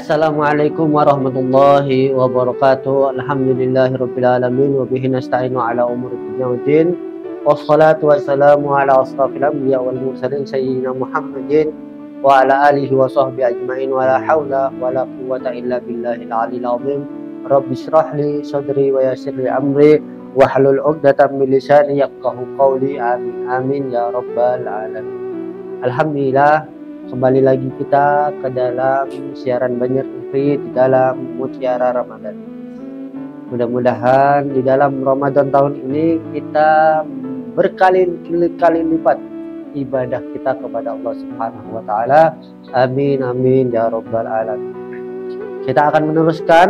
Assalamualaikum warahmatullahi wabarakatuh. Alhamdulillahirabbil alamin wa bihi nasta'inu ala umuri dunya waddin. Wassalatu wassalamu ala asrofil anbiya wal mursalin sayyidina Muhammadin wa ala alihi wa sahbihi ajmain wa la haula wa la quwwata illa billahil aliyil azim. Rabbi shrah li sadri wa yassir li amri wahlul 'uqdatam min lisani yafqahu qawli. Amin amin ya rabbal alamin. Alhamdulillah, kembali lagi kita ke dalam siaran Banjar TV di dalam Mutiara Ramadan. Mudah-mudahan di dalam Ramadan tahun ini kita berkali-kali lipat ibadah kita kepada Allah Subhanahu wa taala. Amin amin ya rabbal alamin. Kita akan meneruskan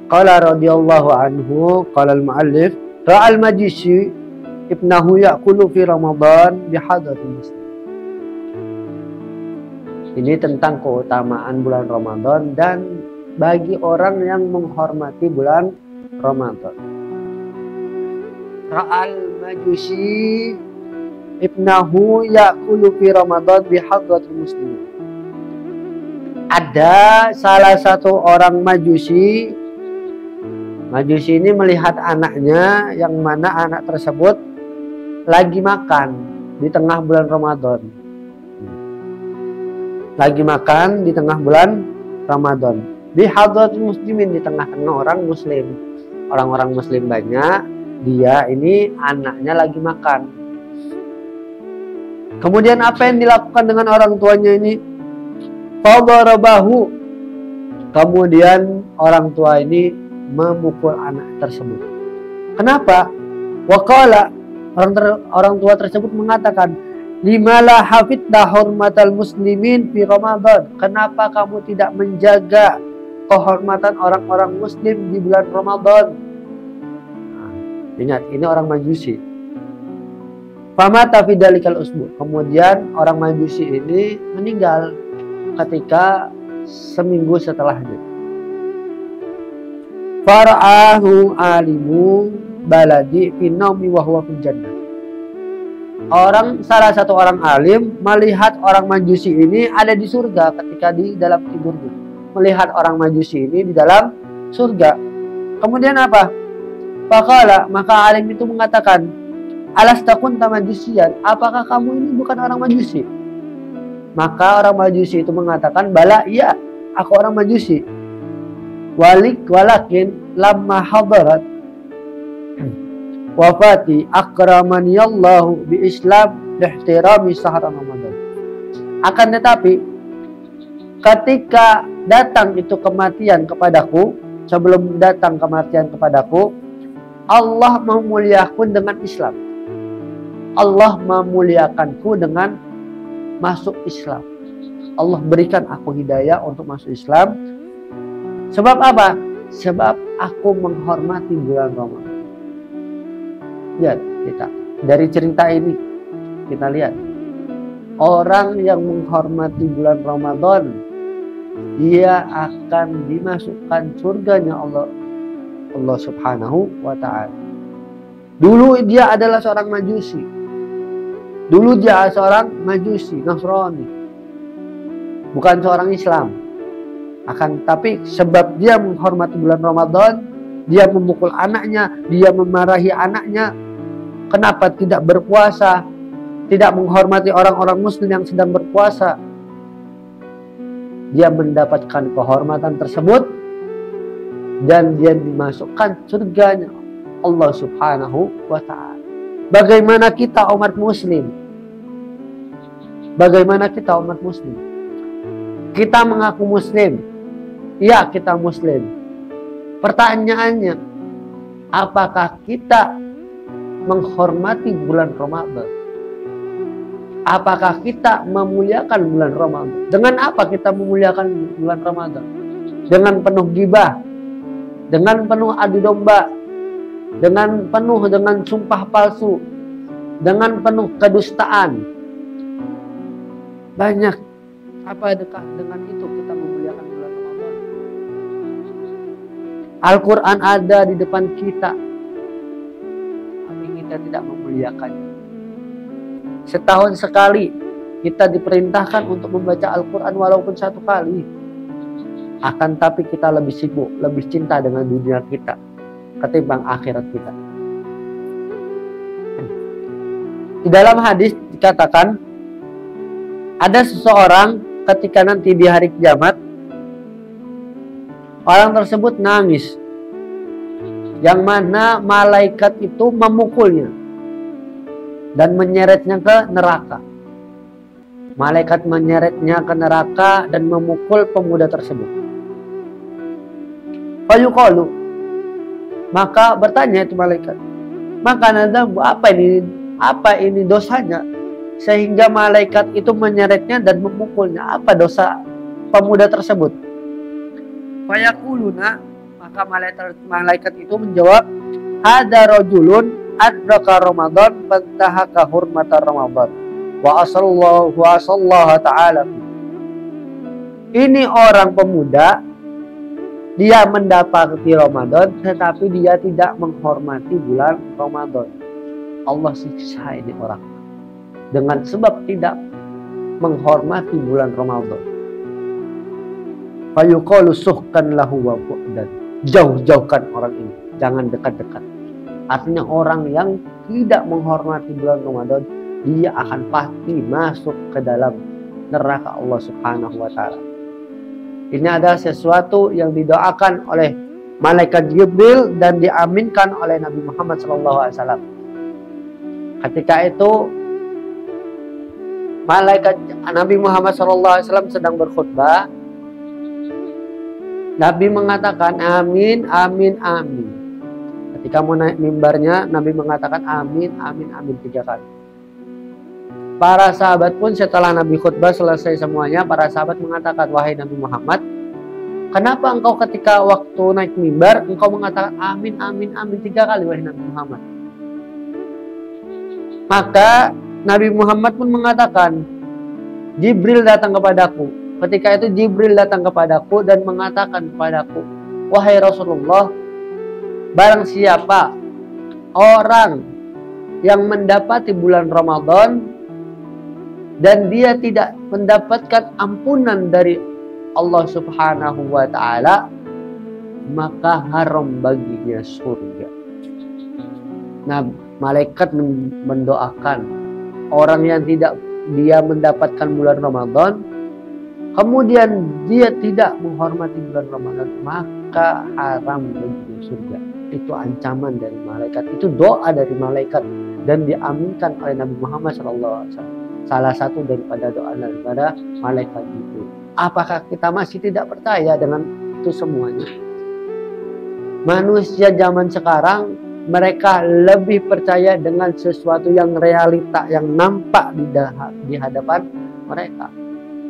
qala radhiyallahu anhu qala al-muallif ra'al majisi ibnahu ya'kulu fi Ramadan bihadatil muslim. Ini tentang keutamaan bulan Ramadan dan bagi orang yang menghormati bulan Ramadan. Ra'al majusi ibnahu ya'kulu fi Ramadan bihadatil muslim. Ada salah satu orang majusi. Majusi ini melihat anaknya, yang mana anak tersebut lagi makan di tengah bulan Ramadan. Lagi makan di tengah bulan Ramadan. Bihadatil muslimin, di tengah-tengah orang muslim. Orang-orang muslim banyak, dia ini anaknya lagi makan. Kemudian apa yang dilakukan dengan orang tuanya ini? Fadarabahu. Kemudian orang tua ini memukul anak tersebut. Kenapa? Waqala, orang tua tersebut mengatakan, "Limalah hafidna hurmatal muslimin fi Ramadan." Kenapa kamu tidak menjaga kehormatan orang-orang muslim di bulan Ramadan? Nah, ingat, ini orang Majusi. Famata fi dalikal usbu. Kemudian orang Majusi ini meninggal ketika seminggu setelahnya. Fara'ahu alimu baladi fi naumi wa huwa fil jannah. Salah satu orang alim melihat orang Majusi ini ada di surga ketika di dalam tidurnya. Melihat orang Majusi ini di dalam surga. Kemudian apa? Faqala, maka alim itu mengatakan, "Alastakunta majusiyan? Apakah kamu ini bukan orang Majusi?" Maka orang Majusi itu mengatakan, "Bala, iya, aku orang Majusi. Walakin lamma hadarat wafati akramani Allahu bi Islam lihtirami syahr Ramadan." Akan tetapi ketika datang itu kematian kepadaku, sebelum datang kematian kepadaku, Allah memuliakan dengan Islam. Allah memuliakanku dengan masuk Islam. Allah berikan aku hidayah untuk masuk Islam. Sebab apa? Sebab aku menghormati bulan Ramadan. Lihat kita dari cerita ini, kita lihat orang yang menghormati bulan Ramadan, dia akan dimasukkan surganya Allah Subhanahu wa ta'ala. Dulu dia adalah seorang Majusi. Dulu dia seorang Majusi, Nasrani. Bukan seorang Islam. Tapi sebab dia menghormati bulan Ramadan, dia memukul anaknya, dia memarahi anaknya. Kenapa tidak berpuasa? Tidak menghormati orang-orang muslim yang sedang berpuasa. Dia mendapatkan kehormatan tersebut dan dia dimasukkan surganya Allah Subhanahu wa ta'ala. Bagaimana kita umat muslim? Bagaimana kita umat muslim? Kita mengaku muslim. Ya, kita muslim. Pertanyaannya, apakah kita menghormati bulan Ramadan? Apakah kita memuliakan bulan Ramadan? Dengan apa kita memuliakan bulan Ramadan? Dengan penuh gibah, dengan penuh adu domba, dengan sumpah palsu, dengan penuh kedustaan. Banyak. Apa dekat dengan itu kita memuliakan bulan Ramadan? Al-Quran ada di depan kita, tapi kita tidak memuliakannya. Setahun sekali Kita diperintahkan untuk membaca Al-Quran walaupun 1 kali. Akan tapi kita lebih sibuk, lebih cinta dengan dunia kita ketimbang akhirat kita. Di dalam hadis dikatakan, ada seseorang ketika nanti di hari kiamat, orang tersebut nangis, yang mana malaikat itu memukulnya dan menyeretnya ke neraka. Malaikat menyeretnya ke neraka dan memukul pemuda tersebut. Fayuqalu, maka bertanya itu malaikat, maka nadamu, apa ini dosanya sehingga malaikat itu menyeretnya dan memukulnya? Apa dosa pemuda tersebut? Fayaquluna, maka malaikat itu menjawab, ada rajulun adraka Ramadan fantahaka hurmata Ramadan wa asallahu ta'ala. Ini orang pemuda, dia mendapati Ramadan tetapi dia tidak menghormati bulan Ramadan. Allah siksa ini orang dengan sebab tidak menghormati bulan Ramadan. Fayuqalu suhkan lahu wa bu'dan, jauh-jauhkan orang ini, jangan dekat-dekat. Artinya orang yang tidak menghormati bulan Ramadan, dia akan pasti masuk ke dalam neraka Allah Subhanahu wa taala. Ini adalah sesuatu yang didoakan oleh malaikat Jibril dan diaminkan oleh Nabi Muhammad SAW. Ketika itu malaikat Nabi Muhammad SAW sedang berkhutbah. Nabi mengatakan amin, amin, amin. Ketika mau naik mimbarnya, Nabi mengatakan amin, amin, amin 3 kali. Para sahabat pun setelah Nabi khutbah selesai semuanya, para sahabat mengatakan, wahai Nabi Muhammad, kenapa engkau ketika waktu naik mimbar, engkau mengatakan amin, amin, amin 3 kali, wahai Nabi Muhammad? Maka Nabi Muhammad pun mengatakan, Jibril datang kepadaku. Ketika itu Jibril datang kepadaku dan mengatakan kepadaku, wahai Rasulullah, barang siapa orang yang mendapati bulan Ramadan dan dia tidak mendapatkan ampunan dari Allah Subhanahu wa taala, maka haram baginya surga. Nah, malaikat mendoakan orang yang tidak dia mendapatkan bulan Ramadan, kemudian dia tidak menghormati bulan Ramadan, maka haram baginya surga. Itu ancaman dari malaikat, itu doa dari malaikat dan diaminkan oleh Nabi Muhammad SAW. Salah satu daripada doa daripada malaikat itu. Apakah kita masih tidak percaya dengan itu semuanya? Manusia zaman sekarang, mereka lebih percaya dengan sesuatu yang realita, yang nampak di hadapan mereka.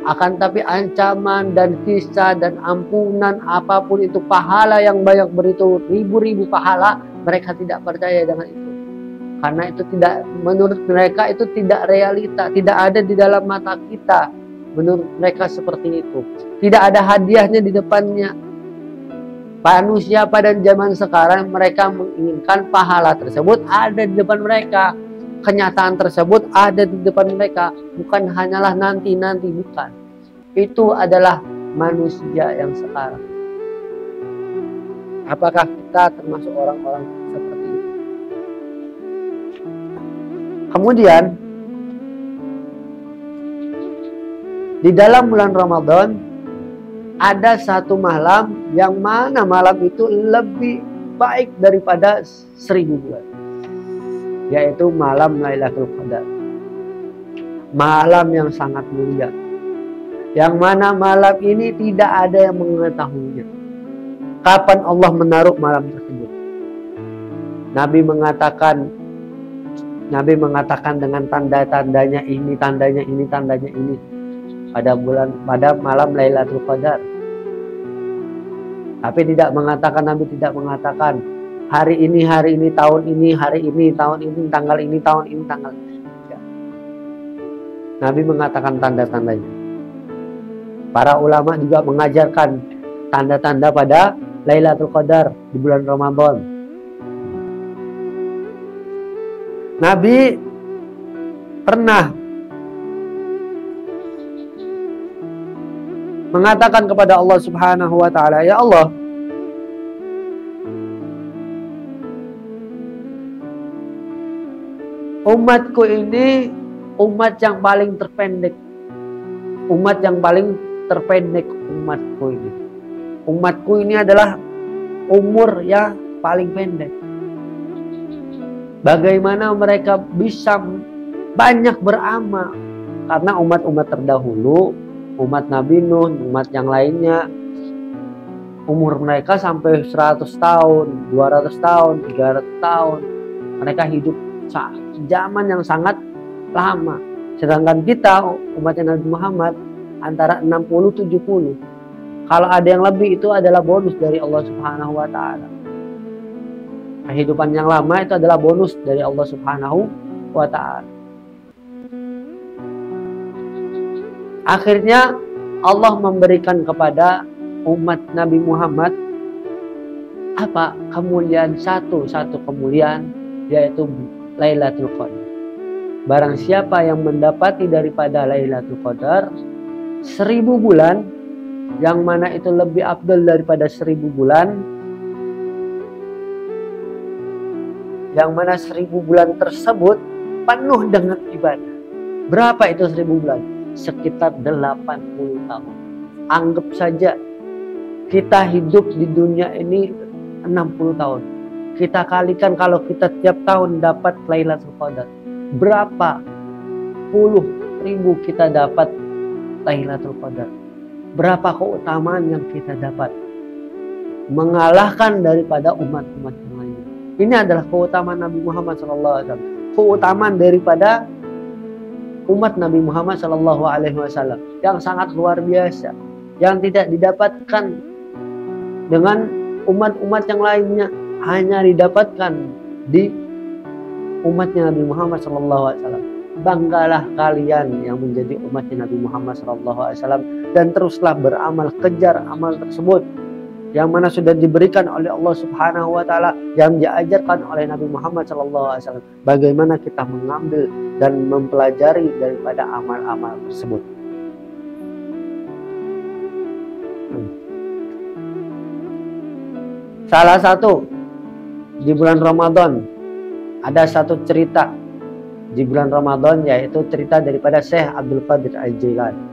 Akan tapi ancaman dan kisah dan ampunan apapun itu, pahala yang banyak beritu, ribu-ribu pahala, mereka tidak percaya dengan itu. Karena itu tidak, menurut mereka itu tidak realita, tidak ada di dalam mata kita. Menurut mereka seperti itu. Tidak ada hadiahnya di depannya. Manusia pada zaman sekarang, mereka menginginkan pahala tersebut ada di depan mereka. Kenyataan tersebut ada di depan mereka. Bukan hanyalah nanti-nanti, bukan. Itu adalah manusia yang sekarang. Apakah kita termasuk orang-orang seperti itu? Kemudian, di dalam bulan Ramadan, ada satu malam yang mana malam itu lebih baik daripada 1000 bulan. Yaitu malam Lailatul Qadar. Malam yang sangat mulia. Yang mana malam ini tidak ada yang mengetahuinya. Kapan Allah menaruh malam tersebut? Nabi mengatakan dengan tanda-tandanya ini, tandanya ini, tandanya ini. Pada malam Lailatul Qadar. Tapi Nabi tidak mengatakan hari ini, tahun ini, hari ini, tahun ini, tanggal ini, tahun ini, tanggal ini. Nabi mengatakan tanda-tandanya. Para ulama juga mengajarkan tanda-tanda pada Lailatul Qadar di bulan Ramadan. Nabi pernah mengatakan kepada Allah Subhanahu wa taala, "Ya Allah, umatku ini umat yang paling terpendek. Umat yang paling terpendek umatku ini. Umatku ini adalah umur yang paling pendek. Bagaimana mereka bisa banyak beramal?" Karena umat-umat terdahulu, umat Nabi Nuh, umat yang lainnya, umur mereka sampai 100 tahun, 200 tahun, 300 tahun. Mereka hidup zaman yang sangat lama. Sedangkan kita, umatnya Nabi Muhammad, antara 60-70. Kalau ada yang lebih, itu adalah bonus dari Allah Subhanahu wa taala. Kehidupan yang lama itu adalah bonus dari Allah Subhanahu wa taala. Akhirnya Allah memberikan kepada umat Nabi Muhammad apa? Kemuliaan satu kemuliaan, yaitu Lailatul Qadar. Barang siapa yang mendapati daripada Lailatul Qadar 1000 bulan, yang mana itu lebih afdal daripada 1000 bulan, yang mana 1000 bulan tersebut penuh dengan ibadah. Berapa itu 1000 bulan? Sekitar 80 tahun. Anggap saja kita hidup di dunia ini 60 tahun. Kita kalikan kalau kita tiap tahun dapat Lailatul Qadar. Berapa puluh ribu kita dapat Lailatul Qadar. Berapa keutamaan yang kita dapat. Mengalahkan daripada umat-umat yang lain. Ini adalah keutamaan Nabi Muhammad SAW. Keutamaan daripada umat Nabi Muhammad SAW yang sangat luar biasa, yang tidak didapatkan dengan umat-umat yang lainnya, hanya didapatkan di umatnya Nabi Muhammad SAW. Banggalah kalian yang menjadi umatnya Nabi Muhammad SAW dan teruslah beramal, kejar amal tersebut yang mana sudah diberikan oleh Allah Subhanahu wa taala, yang diajarkan oleh Nabi Muhammad SAW. Bagaimana kita mengambil dan mempelajari daripada amal-amal tersebut. Salah satu di bulan Ramadan ada satu cerita di bulan Ramadan, yaitu cerita daripada Syekh Abdul Qadir Al-Jailani.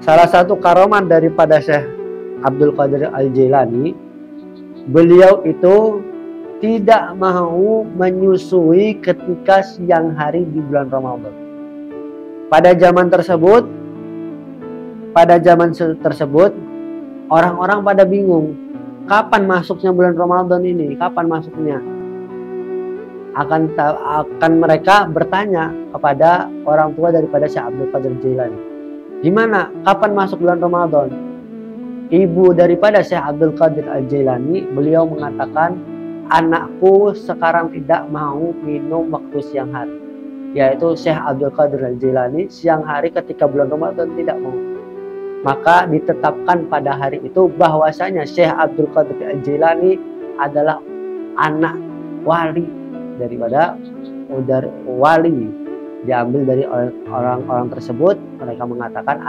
Salah satu karamat daripada Syekh Abdul Qadir Al-Jailani, beliau itu tidak mau menyusui ketika siang hari di bulan Ramadan. Pada zaman tersebut, orang-orang pada bingung, kapan masuknya bulan Ramadan ini? Kapan masuknya? Akan mereka bertanya kepada orang tua daripada Syekh Abdul Qadir Jailani, gimana? Kapan masuk bulan Ramadan? Ibu daripada Syekh Abdul Qadir Al-Jailani, beliau mengatakan, anakku sekarang tidak mau minum waktu siang hari. Yaitu Syekh Abdul Qadir Al-Jailani siang hari ketika bulan Ramadan tidak mau. Maka ditetapkan pada hari itu bahwasanya Syekh Abdul Qadir Al-Jailani adalah anak wali daripada wali. Diambil dari orang-orang tersebut, mereka mengatakan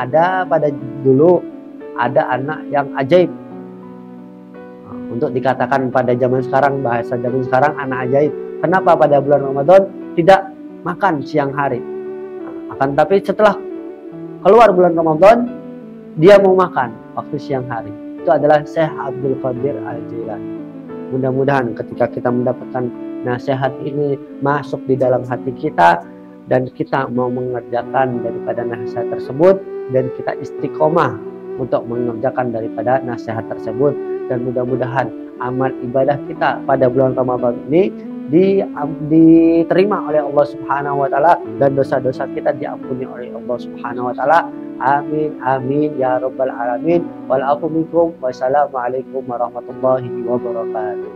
pada dulu ada anak yang ajaib. Untuk dikatakan pada zaman sekarang, bahasa zaman sekarang, anak ajaib. Kenapa pada bulan Ramadan tidak makan siang hari? Akan tapi setelah keluar bulan Ramadan, dia mau makan waktu siang hari. Itu adalah Syekh Abdul Qadir Al-Jailani. Mudah-mudahan ketika kita mendapatkan nasihat ini masuk di dalam hati kita, dan kita mau mengerjakan daripada nasihat tersebut, dan kita istiqomah untuk mengerjakan daripada nasihat tersebut, dan mudah-mudahan amal ibadah kita pada bulan Ramadan ini diterima oleh Allah Subhanahu wa taala, dan dosa-dosa kita diampuni oleh Allah Subhanahu wa taala. Amin amin ya rabbal alamin. Wal afu minkum. Wassalamualaikum warahmatullahi wabarakatuh.